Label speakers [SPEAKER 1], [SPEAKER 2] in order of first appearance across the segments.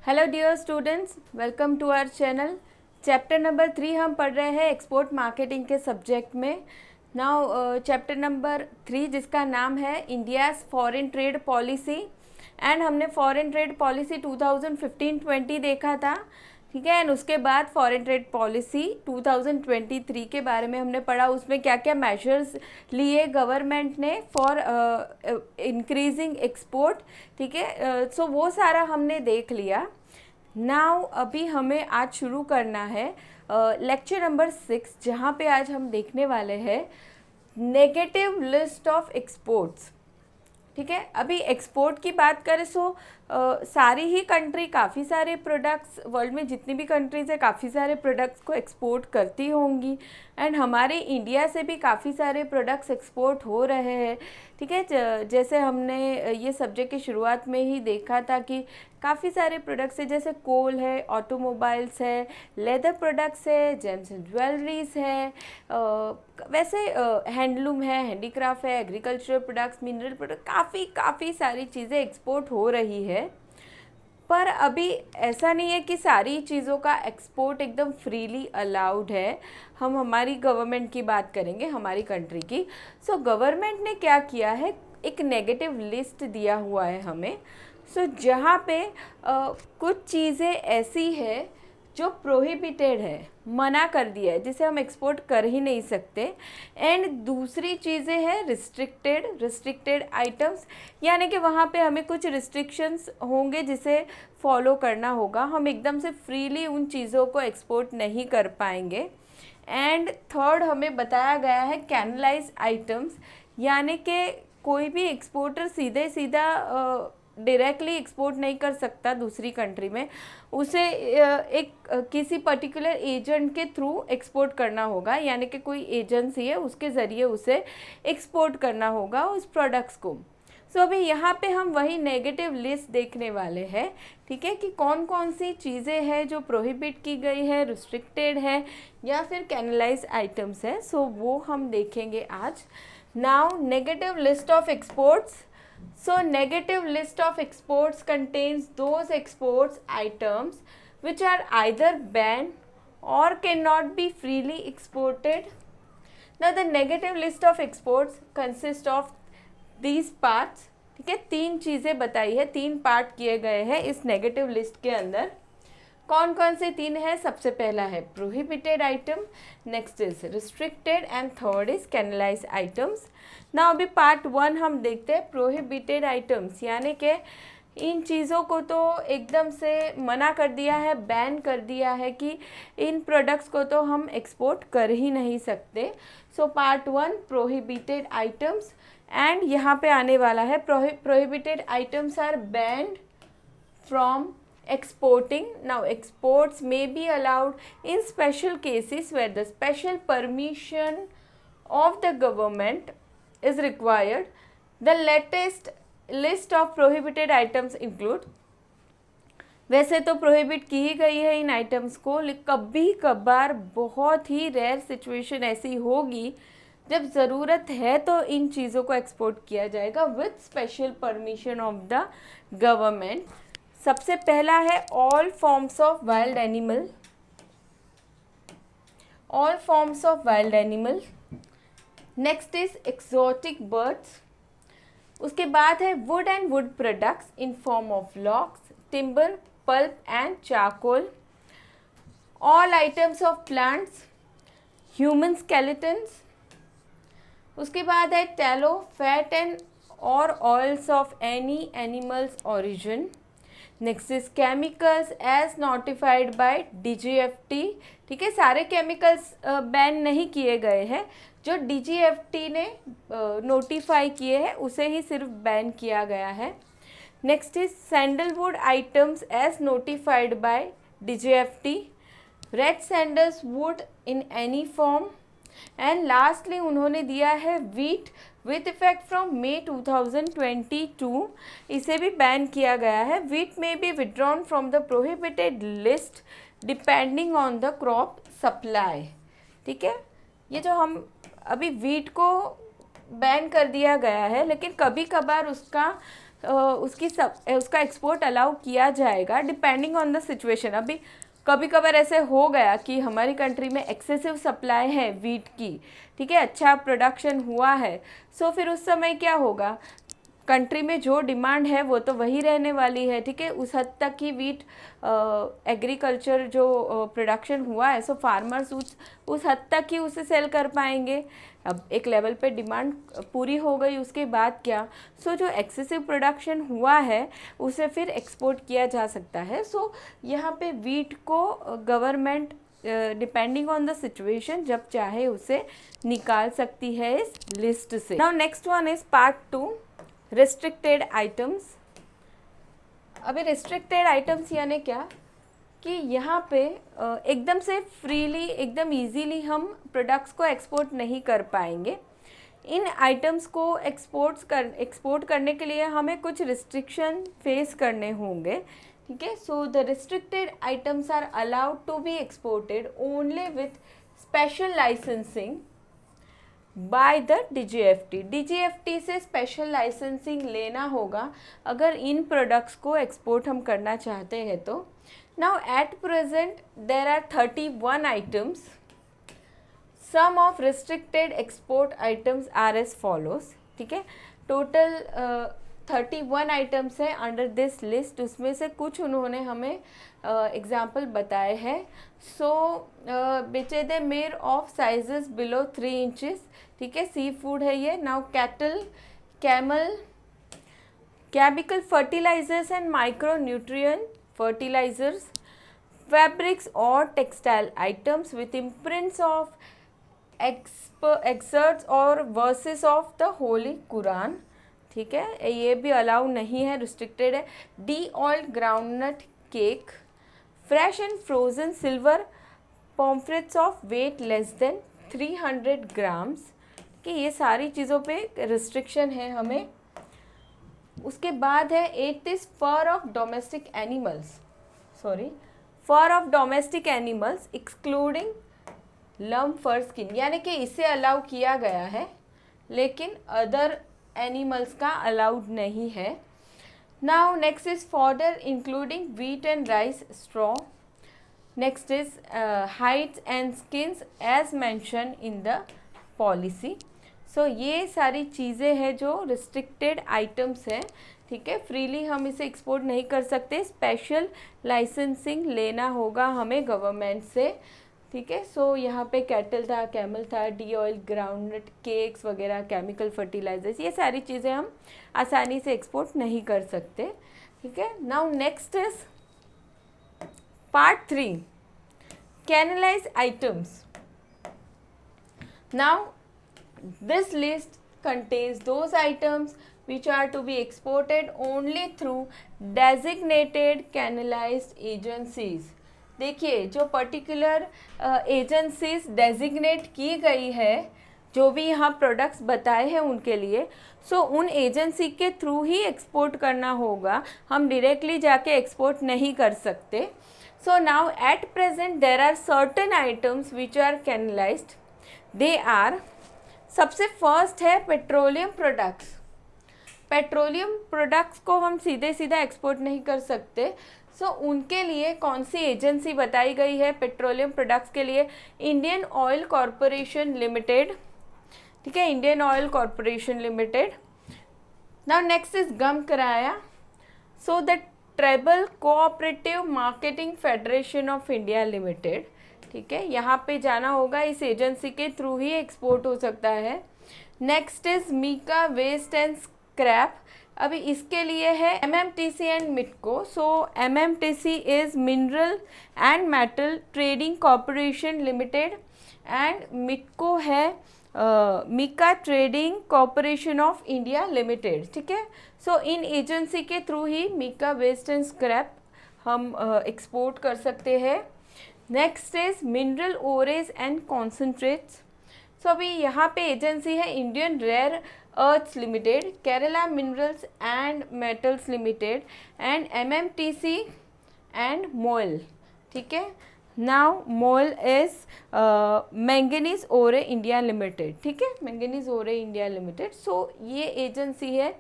[SPEAKER 1] Hello dear students, welcome to our channel. Chapter number 3 हम पढ़ रहे हैं एक्सपोर्ट मार्केटिंग के सब्जेक्ट में। नाउ चैप्टर नंबर 3 जिसका नाम है India's foreign trade policy, and हमने फॉरेन ट्रेड पॉलिसी 2015-20 देखा था, ठीक है। एंड उसके बाद फॉरेन ट्रेड पॉलिसी 2023 के बारे में हमने पढ़ा, उसमें क्या क्या मेजर्स लिए गवर्नमेंट ने फॉर इंक्रीजिंग एक्सपोर्ट, ठीक है। सो वो सारा हमने देख लिया। नाउ अभी हमें आज शुरू करना है लेक्चर नंबर 6, जहाँ पे आज हम देखने वाले हैं नेगेटिव लिस्ट ऑफ एक्सपोर्ट्स, ठीक है। अभी एक्सपोर्ट की बात करें सो सारी ही कंट्री काफ़ी सारे प्रोडक्ट्स, वर्ल्ड में जितनी भी कंट्रीज़ है काफ़ी सारे प्रोडक्ट्स को एक्सपोर्ट करती होंगी, एंड हमारे इंडिया से भी काफ़ी सारे प्रोडक्ट्स एक्सपोर्ट हो रहे हैं, ठीक है। जैसे हमने ये सब्जेक्ट की शुरुआत में ही देखा था कि काफ़ी सारे प्रोडक्ट्स है, जैसे कोल है, ऑटोमोबाइल्स है, लेदर प्रोडक्ट्स है, जेम्स एंड ज्वेलरीज है, वैसे हैंडलूम है, हैंडीक्राफ्ट है, एग्रीकल्चरल प्रोडक्ट्स, मिनरल प्रोडक्ट, काफ़ी सारी चीज़ें एक्सपोर्ट हो रही है। पर अभी ऐसा नहीं है कि सारी चीज़ों का एक्सपोर्ट एकदम फ्रीली अलाउड है। हम हमारी गवर्नमेंट की बात करेंगे, हमारी कंट्री की। सो गवर्नमेंट ने क्या किया है, एक नेगेटिव लिस्ट दिया हुआ है हमें। सो जहाँ पे कुछ चीज़ें ऐसी है जो प्रोहिबिटेड है, मना कर दिया है, जिसे हम एक्सपोर्ट कर ही नहीं सकते। एंड दूसरी चीज़ें हैं रिस्ट्रिक्टेड आइटम्स, यानी कि वहाँ पे हमें कुछ रिस्ट्रिक्शंस होंगे जिसे फॉलो करना होगा, हम एकदम से फ्रीली उन चीज़ों को एक्सपोर्ट नहीं कर पाएंगे। एंड थर्ड हमें बताया गया है कैनलाइज आइटम्स, यानी कि कोई भी एक्सपोर्टर सीधा डायरेक्टली एक्सपोर्ट नहीं कर सकता दूसरी कंट्री में, उसे एक किसी पर्टिकुलर एजेंट के थ्रू एक्सपोर्ट करना होगा, यानी कि कोई एजेंसी है उसके ज़रिए उसे एक्सपोर्ट करना होगा उस प्रोडक्ट्स को। सो अभी यहाँ पे हम वही नेगेटिव लिस्ट देखने वाले हैं, ठीक है, कि कौन कौन सी चीज़ें हैं जो प्रोहिबिट की गई है, रिस्ट्रिक्टेड है या फिर कैनलाइज आइटम्स है। सो वो हम देखेंगे आज। Now negative list of exports. So negative list of exports contains those exports items which are either banned or cannot be freely exported. Now the negative list of exports consists of these parts, ठीक है। तीन चीज़ें बताई है, तीन part किए गए हैं इस नेगेटिव लिस्ट के अंदर। कौन कौन से तीन है? सबसे पहला है prohibited item, next is restricted and third is canalise items. ना अभी पार्ट 1 हम देखते हैं प्रोहिबिटेड आइटम्स, यानी कि इन चीज़ों को तो एकदम से मना कर दिया है, बैन कर दिया है कि इन प्रोडक्ट्स को तो हम एक्सपोर्ट कर ही नहीं सकते। So part 1 prohibited items, and यहाँ पे आने वाला है prohibited items are banned from exporting. Now exports may be allowed in special cases where the special permission of the government is required. The latest list of prohibited items include, वैसे तो prohibit की ही गई है इन items को, लेकिन कभी कभार बहुत ही रेयर सिचुएशन ऐसी होगी जब ज़रूरत है तो इन चीज़ों को एक्सपोर्ट किया जाएगा with special permission of the government. सबसे पहला है all forms of wild animal, all forms of wild animal. Next is exotic birds. उसके बाद है wood and wood products in form of logs, timber, pulp and charcoal. All items of plants, human skeletons. उसके बाद है tallow, fat and और oils of any animals origin. Next is chemicals as notified by DGFT, ठीक है। सारे chemicals ban नहीं किए गए हैं, जो DGFT ने नोटिफाई किए हैं उसे ही सिर्फ बैन किया गया है। Next is sandalwood items as notified by DGFT, red sandals wood in any form. And lastly उन्होंने दिया है wheat with effect from May 2022, इसे भी बैन किया गया है। वीट में be withdrawn from the prohibited list depending on the crop supply, ठीक है। ये जो हम अभी वीट को बैन कर दिया गया है, लेकिन कभी कभार उसका उसका एक्सपोर्ट अलाउ किया जाएगा डिपेंडिंग ऑन द सिचुएशन। अभी कभी कभार ऐसे हो गया कि हमारी कंट्री में एक्सेसिव सप्लाई है वीट की, ठीक है, अच्छा प्रोडक्शन हुआ है, सो फिर उस समय क्या होगा, कंट्री में जो डिमांड है वो तो वही रहने वाली है, ठीक है, उस हद तक ही वीट एग्रीकल्चर जो प्रोडक्शन हुआ है, सो फार्मर्स उस हद तक ही उसे सेल कर पाएंगे। अब एक लेवल पे डिमांड पूरी हो गई, उसके बाद क्या, सो जो एक्सेसिव प्रोडक्शन हुआ है उसे फिर एक्सपोर्ट किया जा सकता है। सो यहाँ पे वीट को government depending on the situation जब चाहे उसे निकाल सकती है इस लिस्ट से। Now next one is part 2, restricted items. अभी रिस्ट्रिक्टेड आइटम्स यानी क्या कि यहाँ पे एकदम से फ्रीली, एकदम इजीली हम प्रोडक्ट्स को एक्सपोर्ट नहीं कर पाएंगे। इन आइटम्स को एक्सपोर्ट करने के लिए हमें कुछ रिस्ट्रिक्शन फेस करने होंगे, ठीक है। So the restricted items are allowed to be exported only with special licensing by the DGFT। DGFT से स्पेशल लाइसेंसिंग लेना होगा अगर इन प्रोडक्ट्स को एक्सपोर्ट हम करना चाहते हैं तो। Now at present there are 31 items. Some of restricted export items are as follows, ठीक है। टोटल 31 आइटम्स है अंडर दिस लिस्ट, उसमें से कुछ उन्होंने हमें एग्जाम्पल बताए हैं। सो बेचेदे मेर ऑफ साइजेस बिलो 3 इंचेस, ठीक है, सी फूड है ये। Now cattle, camel, chemical fertilizers and micro nutrient fertilizers, fabrics और textile items with imprints of excerpts और verses of the holy Quran, ठीक है, ये भी अलाउ नहीं है, रिस्ट्रिक्टेड है। De oiled groundnut cake, fresh and frozen silver pomfrets of weight less than 300 grams, कि ये सारी चीज़ों पे रिस्ट्रिक्शन है हमें। उसके बाद है 8 is fur of domestic animals, fur of domestic animals excluding lump fur skin, यानी कि इसे अलाउ किया गया है लेकिन अदर एनिमल्स का अलाउड नहीं है। Now next is fodder including wheat and rice straw, next is hides and skins as mention in the policy. So ये सारी चीज़ें हैं जो रिस्ट्रिक्टेड आइटम्स हैं, ठीक है, फ्रीली हम इसे एक्सपोर्ट नहीं कर सकते, स्पेशल लाइसेंसिंग लेना होगा हमें गवर्नमेंट से, ठीक है। सो यहाँ पे कैटल था, कैमल था, डी ऑयल ग्राउंडनट केक्स वगैरह, केमिकल फर्टिलाइजर्स, ये सारी चीज़ें हम आसानी से एक्सपोर्ट नहीं कर सकते, ठीक है। Now next is part 3, canalise items. Now this list contains those items which are to be exported only through designated canalized agencies। देखिए जो पर्टिकुलर एजेंसीज डेजिग्नेट की गई है, जो भी यहाँ प्रोडक्ट्स बताए हैं उनके लिए, सो उन एजेंसी के थ्रू ही एक्सपोर्ट करना होगा, हम डायरेक्टली जाके एक्सपोर्ट नहीं कर सकते। So now at present there are certain items which are canalised, they are, सबसे फर्स्ट है पेट्रोलियम प्रोडक्ट्स। पेट्रोलियम प्रोडक्ट्स को हम सीधे सीधा एक्सपोर्ट नहीं कर सकते, सो उनके लिए कौन सी एजेंसी बताई गई है पेट्रोलियम प्रोडक्ट्स के लिए, इंडियन ऑयल कॉरपोरेशन लिमिटेड, ठीक है, Indian oil corporation limited. Now next is gum karaya, so the tribal cooperative marketing federation of India limited, ठीक है, यहाँ पे जाना होगा, इस एजेंसी के थ्रू ही एक्सपोर्ट हो सकता है। Next is mica waste and scrap, अभी इसके लिए है MMTC and MITCO. So MMTC is mineral and metal trading corporation limited and MITCO है mica trading corporation of India limited, ठीक है। सो इन एजेंसी के थ्रू ही मीका वेस्ट एंड स्क्रैप हम एक्सपोर्ट कर सकते हैं। Next is mineral ores and concentrates, so अभी यहाँ पे एजेंसी है Indian rare earths limited, Kerala minerals and metals limited and MMTC and MOIL, ठीक है। Now MOIL is manganese ore India limited, ठीक है, मैंगनीज ओरे इंडिया लिमिटेड। सो ये agency है,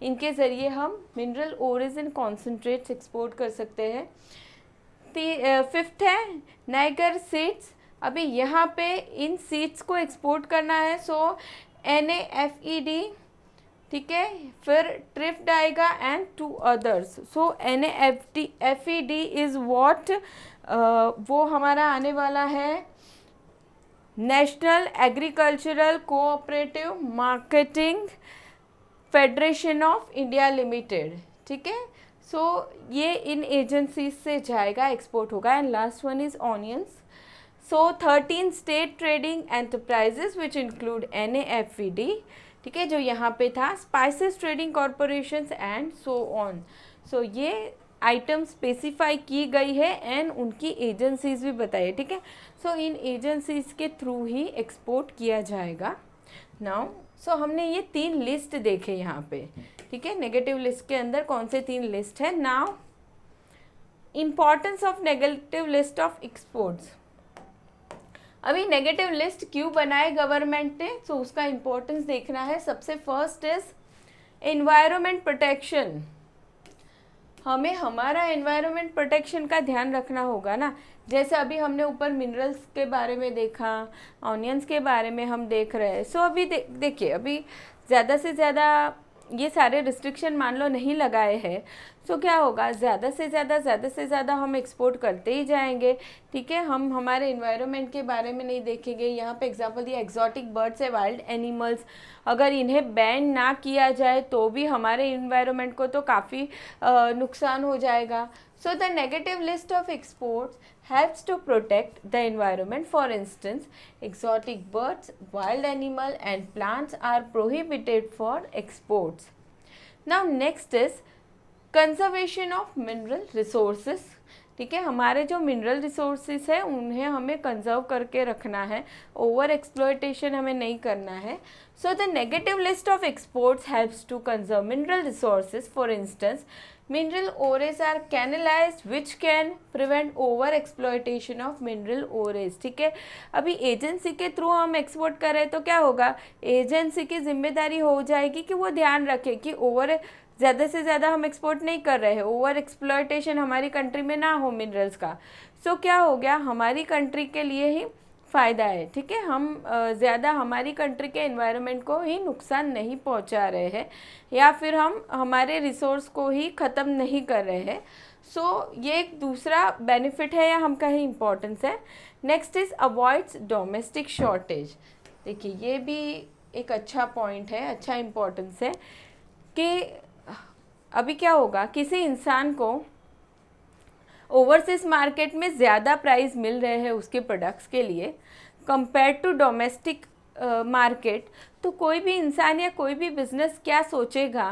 [SPEAKER 1] इनके ज़रिए हम mineral ores and concentrates export कर सकते हैं। फिफ्थ है नाइगर सीड्स। अभी यहाँ पे इन सीड्स को एक्सपोर्ट करना है, सो NAFED, ठीक है, फिर ट्रिफ्ट आएगा and 2 others. So NAFED is what, वो हमारा आने वाला है national agricultural cooperative marketing federation of India limited, ठीक है। सो ये इन एजेंसीज से जाएगा, एक्सपोर्ट होगा। And last one is onions. So 13 state trading enterprises which include NAFED, ठीक है, जो यहाँ पे था, spices trading corporations and so on. So ये आइटम स्पेसिफाई की गई है एंड उनकी एजेंसीज भी बताइए, ठीक है। सो इन एजेंसीज के थ्रू ही एक्सपोर्ट किया जाएगा। नाउ सो हमने ये 3 लिस्ट देखे यहाँ पे, ठीक है, नेगेटिव लिस्ट के अंदर कौन से 3 लिस्ट है। Now importance of negative list of exports. अभी नेगेटिव लिस्ट क्यों बनाए गवर्नमेंट ने, सो उसका इम्पोर्टेंस देखना है। सबसे फर्स्ट इज एनवायरनमेंट प्रोटेक्शन। हमें हमारा एनवायरनमेंट प्रोटेक्शन का ध्यान रखना होगा ना। जैसे अभी हमने ऊपर मिनरल्स के बारे में देखा, ऑनियंस के बारे में हम देख रहे हैं। सो अभी देखिए, अभी ज़्यादा से ज़्यादा ये सारे रिस्ट्रिक्शन मान लो नहीं लगाए हैं, सो क्या होगा, ज़्यादा से ज़्यादा हम एक्सपोर्ट करते ही जाएंगे, ठीक है। हम हमारे इन्वायरमेंट के बारे में नहीं देखेंगे। यहाँ पे एग्जांपल दिया, एक्जॉटिक बर्ड्स है, वाइल्ड एनिमल्स, अगर इन्हें बैन ना किया जाए तो भी हमारे इन्वायरमेंट को तो काफ़ी नुकसान हो जाएगा। सो the negative list of exports helps to protect the environment. For instance, exotic birds, wild animal and plants are prohibited for exports. Now next is conservation of mineral resources, ठीक है। हमारे जो मिनरल रिसोर्सेज है उन्हें हमें conserve करके रखना है, ओवर एक्सप्लॉयटेशन हमें नहीं करना है। So the negative list of exports helps to conserve mineral resources. For instance, mineral ores are canalized which can prevent over exploitation of mineral ores, ठीक है। अभी एजेंसी के थ्रू हम एक्सपोर्ट कर रहे हैं तो क्या होगा, एजेंसी की जिम्मेदारी हो जाएगी कि वो ध्यान रखे कि ओवर ज़्यादा से ज़्यादा हम एक्सपोर्ट नहीं कर रहे हैं, ओवर एक्सप्लॉयटेशन हमारी कंट्री में ना हो मिनरल्स का। सो क्या हो गया, हमारी कंट्री के लिए ही फ़ायदा है, ठीक है। हम ज़्यादा हमारी कंट्री के एनवायरनमेंट को ही नुकसान नहीं पहुंचा रहे हैं, या फिर हम हमारे रिसोर्स को ही ख़त्म नहीं कर रहे हैं। सो ये एक दूसरा बेनिफिट है या हम कहें इम्पोर्टेंस है। Next is avoids domestic shortage. देखिए ये भी एक अच्छा पॉइंट है, अच्छा इम्पोर्टेंस है कि अभी क्या होगा, किसी इंसान को ओवरसीज मार्केट में ज़्यादा प्राइस मिल रहे हैं उसके प्रोडक्ट्स के लिए कंपेयर टू डोमेस्टिक मार्केट, तो कोई भी इंसान या कोई भी बिजनेस क्या सोचेगा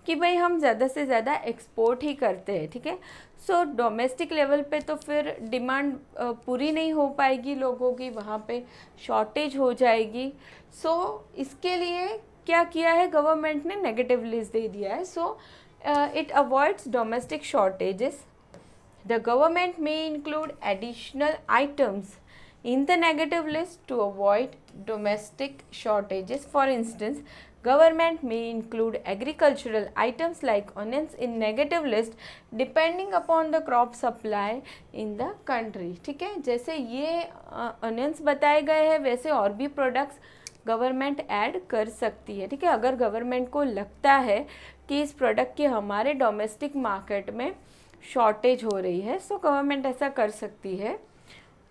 [SPEAKER 1] कि भाई हम ज़्यादा से ज़्यादा एक्सपोर्ट ही करते हैं, ठीक है। सो डोमेस्टिक लेवल पे तो फिर डिमांड पूरी नहीं हो पाएगी लोगों की, वहाँ पे शॉर्टेज हो जाएगी। सो इसके लिए क्या किया है गवर्नमेंट ने, नेगेटिव लिस्ट दे दिया है। So it avoids domestic shortages. The government may include additional items in the negative list to avoid domestic shortages. For instance, government may include agricultural items like onions in negative list depending upon the crop supply in the country, ठीक है। जैसे ये onions बताए गए हैं वैसे और भी प्रोडक्ट्स गवर्नमेंट ऐड कर सकती है, ठीक है। अगर गवर्नमेंट को लगता है कि इस प्रोडक्ट की हमारे डोमेस्टिक मार्केट में शॉर्टेज हो रही है, सो गवर्नमेंट ऐसा कर सकती है।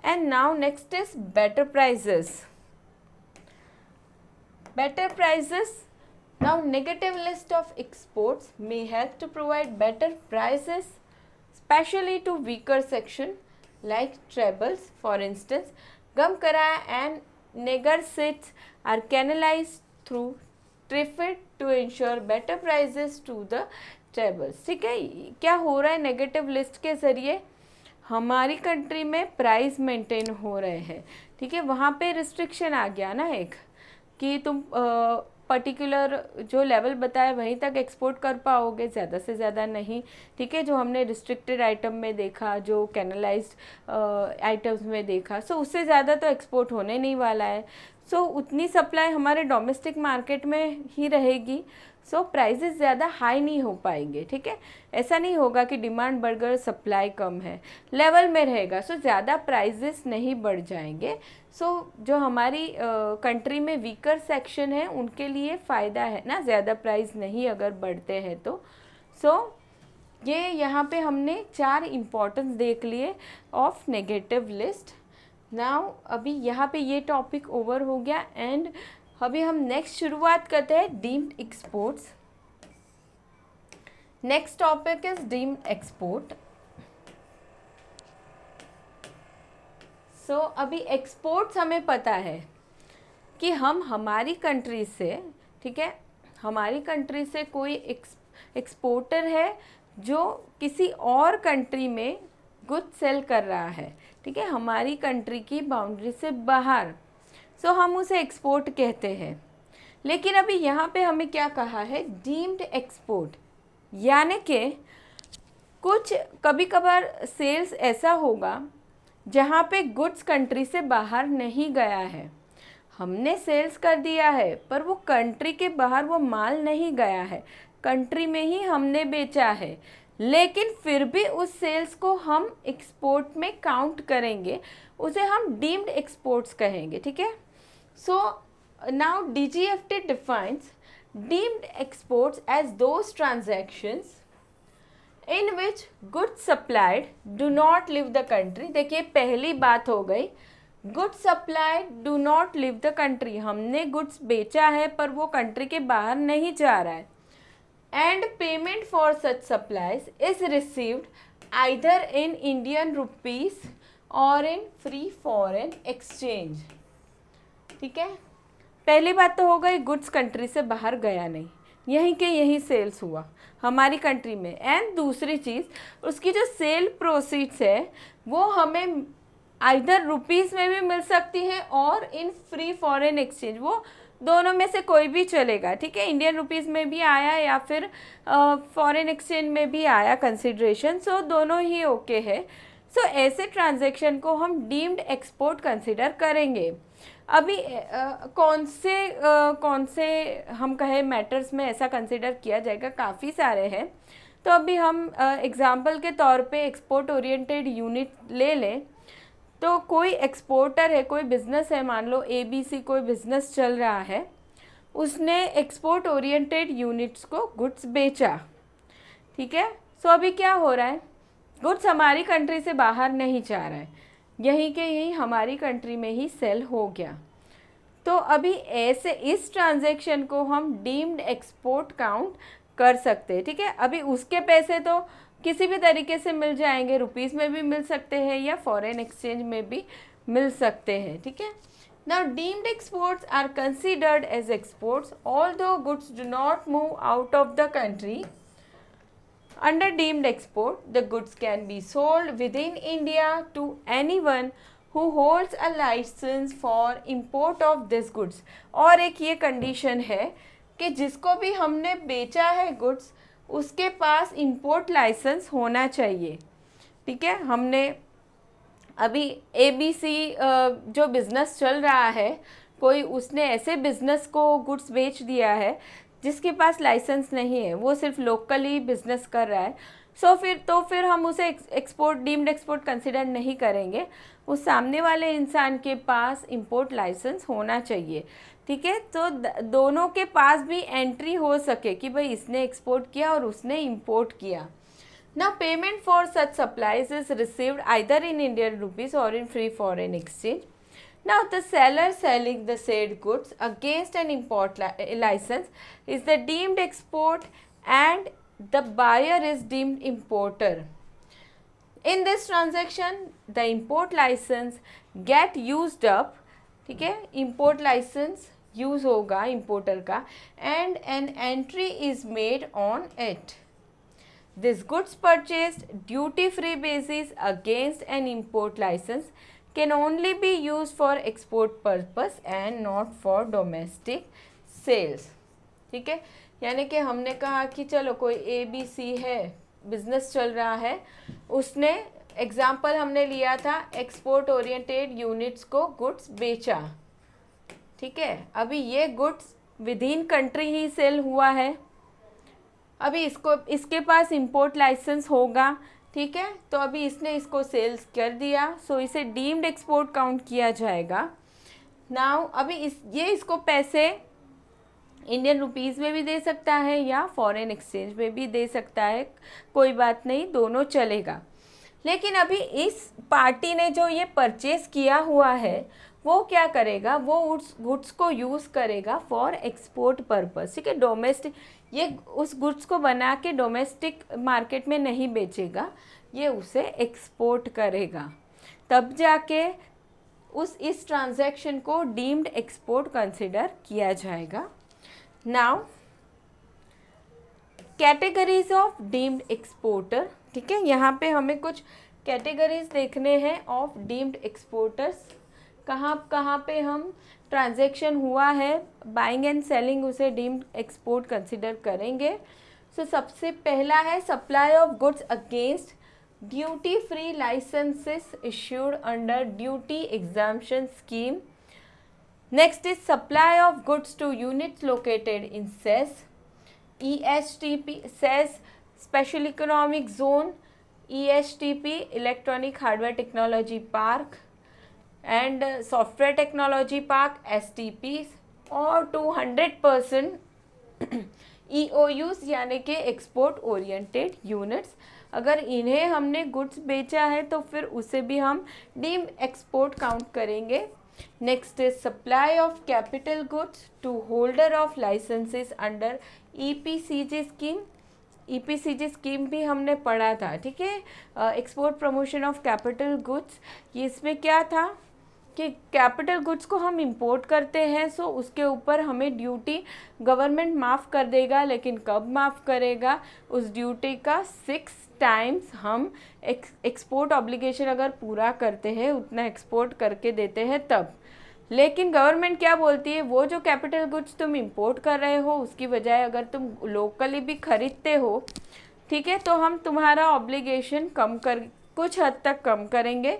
[SPEAKER 1] And now next is better prices. Better prices, now negative list of exports may help to provide better prices specially to weaker section like tribals. For instance, gum karaya and niger seeds are canalised through TRIFED to ensure better prices to the tribals, ठीक है। क्या हो रहा है, negative list के ज़रिए हमारी country में प्राइस मेंटेन हो रहे हैं, ठीक है। वहाँ पे रिस्ट्रिक्शन आ गया ना एक, कि तुम पर्टिकुलर जो लेवल बताया वहीं तक एक्सपोर्ट कर पाओगे, ज़्यादा से ज़्यादा नहीं, ठीक है। जो हमने रिस्ट्रिक्टेड आइटम में देखा, जो कैनलाइज्ड आइटम्स में देखा, सो उससे ज़्यादा तो एक्सपोर्ट होने नहीं वाला है। सो उतनी सप्लाई हमारे डोमेस्टिक मार्केट में ही रहेगी। सो प्राइसेस ज़्यादा हाई नहीं हो पाएंगे, ठीक है। ऐसा नहीं होगा कि डिमांड बढ़ गई सप्लाई कम है, लेवल में रहेगा। सो ज़्यादा प्राइसेस नहीं बढ़ जाएंगे। सो जो हमारी कंट्री में वीकर सेक्शन है उनके लिए फ़ायदा है ना, ज़्यादा प्राइस नहीं अगर बढ़ते हैं तो। सो ये यहाँ पे हमने 4 इम्पॉर्टेंस देख लिए ऑफ नेगेटिव लिस्ट। नाउ अभी यहाँ पे ये टॉपिक ओवर हो गया एंड अभी हम नेक्स्ट शुरुआत करते हैं deemed exports. Next topic is deemed export. So अभी एक्सपोर्ट्स हमें पता है कि हम हमारी कंट्री से, ठीक है, हमारी कंट्री से कोई एक्सपोर्टर है जो किसी और कंट्री में गुड सेल कर रहा है, ठीक है, हमारी कंट्री की बाउंड्री से बाहर। सो हम उसे एक्सपोर्ट कहते हैं। लेकिन अभी यहाँ पे हमें क्या कहा है, डीम्ड एक्सपोर्ट, यानी कि कुछ कभी कभार सेल्स ऐसा होगा जहाँ पे गुड्स कंट्री से बाहर नहीं गया है, हमने सेल्स कर दिया है पर वो कंट्री के बाहर वो माल नहीं गया है, कंट्री में ही हमने बेचा है, लेकिन फिर भी उस सेल्स को हम एक्सपोर्ट में काउंट करेंगे, उसे हम डीम्ड एक्सपोर्ट्स कहेंगे, ठीक है। So now DGFT defines deemed exports as those transactions in which goods supplied do not leave the country। देखिए पहली बात हो गई, goods supplied do not leave the country, हमने गुड्स बेचा है पर वो कंट्री के बाहर नहीं जा रहा है। And payment for such supplies is received either in Indian rupees और इन फ्री फॉरेन एक्सचेंज, ठीक है। पहली बात तो हो गई गुड्स कंट्री से बाहर गया नहीं, यहीं के यहीं सेल्स हुआ हमारी कंट्री में। एंड दूसरी चीज़, उसकी जो सेल प्रोसीड्स है वो हमें आइदर रुपीज़ में भी मिल सकती है और इन फ्री फॉरेन एक्सचेंज, वो दोनों में से कोई भी चलेगा, ठीक है। इंडियन रुपीज़ में भी आया या फिर फॉरेन एक्सचेंज में भी आया कंसिडरेशन, सो दोनों ही ओके है। सो ऐसे ट्रांजैक्शन को हम डीम्ड एक्सपोर्ट कंसिडर करेंगे। अभी कौन से हम कहे मैटर्स में ऐसा कंसिडर किया जाएगा, काफ़ी सारे हैं। तो अभी हम एग्जांपल के तौर पे एक्सपोर्ट ओरिएंटेड यूनिट ले लें। तो कोई एक्सपोर्टर है, कोई बिज़नेस है, मान लो ABC कोई बिज़नेस चल रहा है, उसने एक्सपोर्ट ओरिएंटेड यूनिट्स को गुड्स बेचा, ठीक है। सो अभी क्या हो रहा है, गुड्स हमारी कंट्री से बाहर नहीं जा रहा है, यहीं के यहीं हमारी कंट्री में ही सेल हो गया। तो अभी ऐसे इस ट्रांजैक्शन को हम डीम्ड एक्सपोर्ट काउंट कर सकते हैं, ठीक है। अभी उसके पैसे तो किसी भी तरीके से मिल जाएंगे, रुपीज़ में भी मिल सकते हैं या फॉरेन एक्सचेंज में भी मिल सकते हैं, ठीक है। Now deemed exports are considered as exports although goods do not move out of the country. Under deemed export, the goods can be sold within India to anyone who holds a license for import of these goods। और एक ये condition है कि जिसको भी हमने बेचा है गुड्स, उसके पास इंपोर्ट लाइसेंस होना चाहिए, ठीक है। हमने अभी ABC जो बिज़नेस चल रहा है, कोई उसने ऐसे बिज़नेस को गुड्स बेच दिया है जिसके पास लाइसेंस नहीं है, वो सिर्फ लोकली बिजनेस कर रहा है, सो फिर हम उसे एक्सपोर्ट डीम्ड एक्सपोर्ट कंसिडर नहीं करेंगे। उस सामने वाले इंसान के पास इंपोर्ट लाइसेंस होना चाहिए, ठीक है। तो दोनों के पास भी एंट्री हो सके कि भाई इसने एक्सपोर्ट किया और उसने इंपोर्ट किया। Now payment for such supplies is received either in Indian rupees or in free foreign exchange। Now the seller selling the said goods against an import license is the deemed export and the buyer is deemed importer। In this transaction the import license get used up, ठीक है, import license use होगा importer का, and an entry is made on it। This goods purchased duty free basis against an import license can only be used for export purpose and not for domestic sales। ठीक है, यानी कि हमने कहा कि चलो कोई ABC है, बिजनेस चल रहा है, उसने एग्जाम्पल हमने लिया था एक्सपोर्ट ओरिएंटेड यूनिट्स को गुड्स बेचा, ठीक है। अभी ये गुड्स विद इन कंट्री ही सेल हुआ है, अभी इसके पास इंपोर्ट लाइसेंस होगा, ठीक है। तो अभी इसने इसको सेल्स कर दिया, सो इसे डीम्ड एक्सपोर्ट काउंट किया जाएगा। नाउ अभी ये इसको पैसे इंडियन रुपीज़ में भी दे सकता है या फॉरेन एक्सचेंज में भी दे सकता है, कोई बात नहीं, दोनों चलेगा। लेकिन अभी इस पार्टी ने जो ये परचेज किया हुआ है वो क्या करेगा, वो उस गुड्स को यूज़ करेगा फॉर एक्सपोर्ट पर्पस, ठीक है। डोमेस्टिक, ये उस गुड्स को बना के डोमेस्टिक मार्केट में नहीं बेचेगा, ये उसे एक्सपोर्ट करेगा, तब जाके इस ट्रांजैक्शन को डीम्ड एक्सपोर्ट कंसिडर किया जाएगा। Now categories of deemed exporter, ठीक है, यहाँ पे हमें कुछ कैटेगरीज देखने हैं ऑफ डीम्ड एक्सपोर्टर्स। कहाँ पे हम ट्रांजैक्शन हुआ है बाइंग एंड सेलिंग, उसे डीम्ड एक्सपोर्ट कंसिडर करेंगे। सो सबसे पहला है supply of goods against duty free licenses issued under duty exemption scheme. Next is supply of goods to units located in SEZ, ESTP SEZ special economic zone, ESTP electronic hardware technology park and software technology park STPs, और 200% EOUs यानी कि export oriented units. अगर इन्हें हमने goods बेचा है तो फिर उसे भी हम डीम्ड एक्सपोर्ट काउंट करेंगे। Next is supply of capital goods to holder of licenses under EPCG scheme. EPCG scheme भी हमने पढ़ा था, ठीक है, export promotion of capital goods. ये इसमें क्या था कि कैपिटल गुड्स को हम इंपोर्ट करते हैं, सो उसके ऊपर हमें ड्यूटी गवर्नमेंट माफ़ कर देगा, लेकिन कब माफ़ करेगा, उस ड्यूटी का 6 टाइम्स हम एक्सपोर्ट ऑब्लिगेशन अगर पूरा करते हैं, उतना एक्सपोर्ट करके देते हैं तब। लेकिन गवर्नमेंट क्या बोलती है, वो जो कैपिटल गुड्स तुम इंपोर्ट कर रहे हो उसकी बजाय अगर तुम लोकली भी खरीदते हो, ठीक है, तो हम तुम्हारा ऑब्लिगेशन कुछ हद तक कम करेंगे।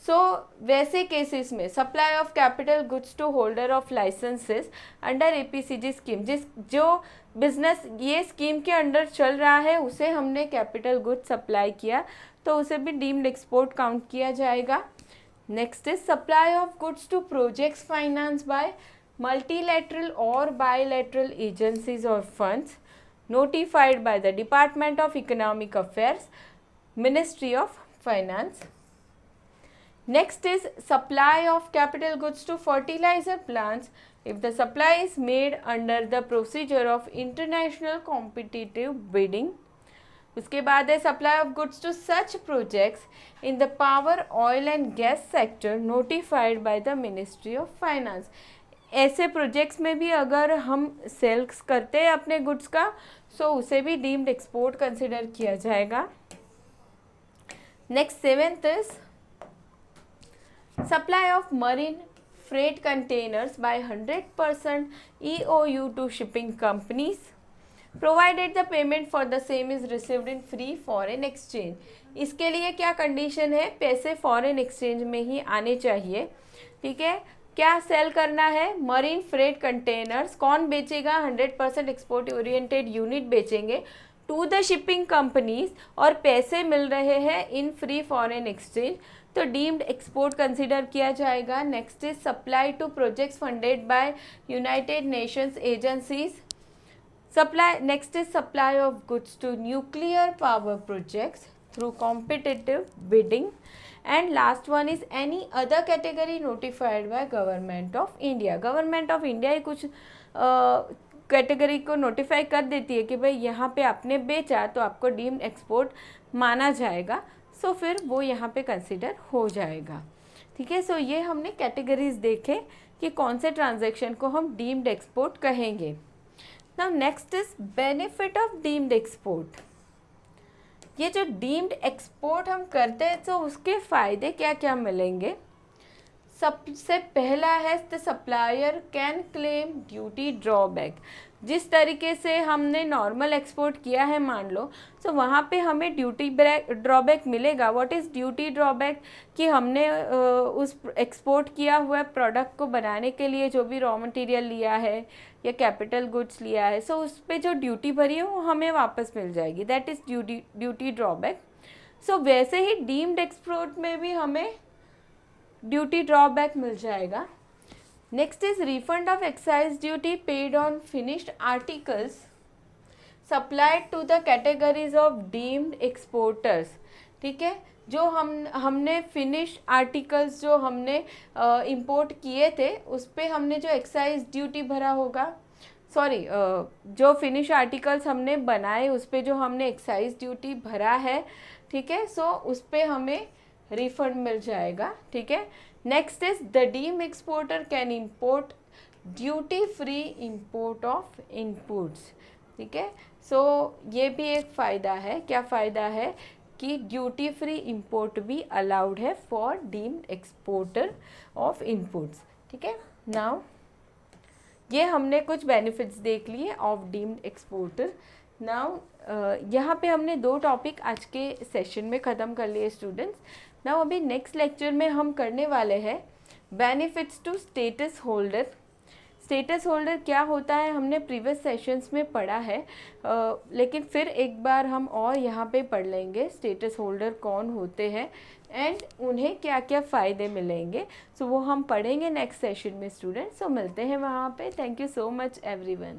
[SPEAKER 1] सो वैसे केसेस में supply of capital goods to holder of licenses under EPCG scheme, जो बिजनेस ये स्कीम के अंडर चल रहा है उसे हमने कैपिटल गुड्स सप्लाई किया, तो उसे भी डीम्ड एक्सपोर्ट काउंट किया जाएगा। Next is supply of goods to projects finance by multilateral और बायलैटरल एजेंसीज और funds notified by the department of economic affairs, ministry of finance. Next is supply of capital goods to fertilizer plants if the supply is made under the procedure of international competitive bidding. उसके बाद है supply of goods to such projects in the power, oil and gas sector notified by the Ministry of Finance. ऐसे projects में भी अगर हम sales करते हैं अपने गुड्स का, सो उसे भी डीम्ड एक्सपोर्ट कंसिडर किया जाएगा। Next 7th is supply of marine freight containers by 100% EOU to shipping companies provided the payment for the same is received in free foreign exchange. इसके लिए क्या कंडीशन है, पैसे फॉरेन एक्सचेंज में ही आने चाहिए, ठीक है। क्या सेल करना है, मरीन फ्रेट कंटेनर्स, कौन बेचेगा, 100% एक्सपोर्ट ओरिएंटेड यूनिट बेचेंगे टू द शिपिंग कंपनीज, और पैसे मिल रहे हैं इन फ्री फॉरेन एक्सचेंज, तो डीम्ड एक्सपोर्ट कंसिडर किया जाएगा। Next is supply to projects funded by United Nations agencies. Next is supply of goods to nuclear power projects through competitive bidding. And last one is any other category notified by government of India. Government of India ही कुछ category को notify कर देती है कि भाई यहाँ पे आपने बेचा तो आपको डीम्ड एक्सपोर्ट माना जाएगा, सो फिर वो यहाँ पे कंसिडर हो जाएगा, ठीक है। सो ये हमने कैटेगरीज देखे कि कौन से ट्रांजैक्शन को हम डीम्ड एक्सपोर्ट कहेंगे। Now next is benefit of deemed export. ये जो डीम्ड एक्सपोर्ट हम करते हैं तो उसके फ़ायदे क्या क्या मिलेंगे। सबसे पहला है the supplier can claim duty drawback. जिस तरीके से हमने नॉर्मल एक्सपोर्ट किया है मान लो, तो वहाँ पे हमें ड्यूटी ड्रॉबैक मिलेगा। What is duty drawback? कि हमने उस एक्सपोर्ट किया हुआ प्रोडक्ट को बनाने के लिए जो भी रॉ मटेरियल लिया है या कैपिटल गुड्स लिया है, सो उस पर जो ड्यूटी भरी है वो हमें वापस मिल जाएगी, दैट इज़ ड्यूटी ड्रॉबैक। सो वैसे ही डीम्ड एक्सपोर्ट में भी हमें ड्यूटी ड्रॉबैक मिल जाएगा। Next is refund of excise duty paid on finished articles supplied to the categories of deemed exporters. ठीक है, जो हमने फिनिश आर्टिकल्स जो हमने इंपोर्ट किए थे उस पर हमने जो एक्साइज ड्यूटी भरा होगा, सॉरी जो फिनिश आर्टिकल्स हमने बनाए उस पर जो हमने एक्साइज ड्यूटी भरा है, ठीक है, सो उस पर हमें रिफंड मिल जाएगा। ठीक है, next is the deem exporter can import duty free import of inputs. ठीक है, सो ये भी एक फ़ायदा है। क्या फ़ायदा है? कि ड्यूटी फ्री इंपोर्ट भी अलाउड है for deemed exporter of inputs. ठीक है, नाउ ये हमने कुछ बेनिफिट्स देख लिए ऑफ डीम्ड एक्सपोर्टर। नाउ यहाँ पे हमने 2 टॉपिक आज के सेशन में ख़त्म कर लिए स्टूडेंट्स। नाउ अभी नेक्स्ट लेक्चर में हम करने वाले हैं benefits to status holder. Status holder क्या होता है हमने प्रीवियस सेशंस में पढ़ा है, लेकिन फिर एक बार हम और यहाँ पे पढ़ लेंगे स्टेटस होल्डर कौन होते हैं एंड उन्हें क्या क्या फ़ायदे मिलेंगे। सो वो हम पढ़ेंगे नेक्स्ट सेशन में स्टूडेंट्स। सो मिलते हैं वहाँ पे। Thank you so much everyone.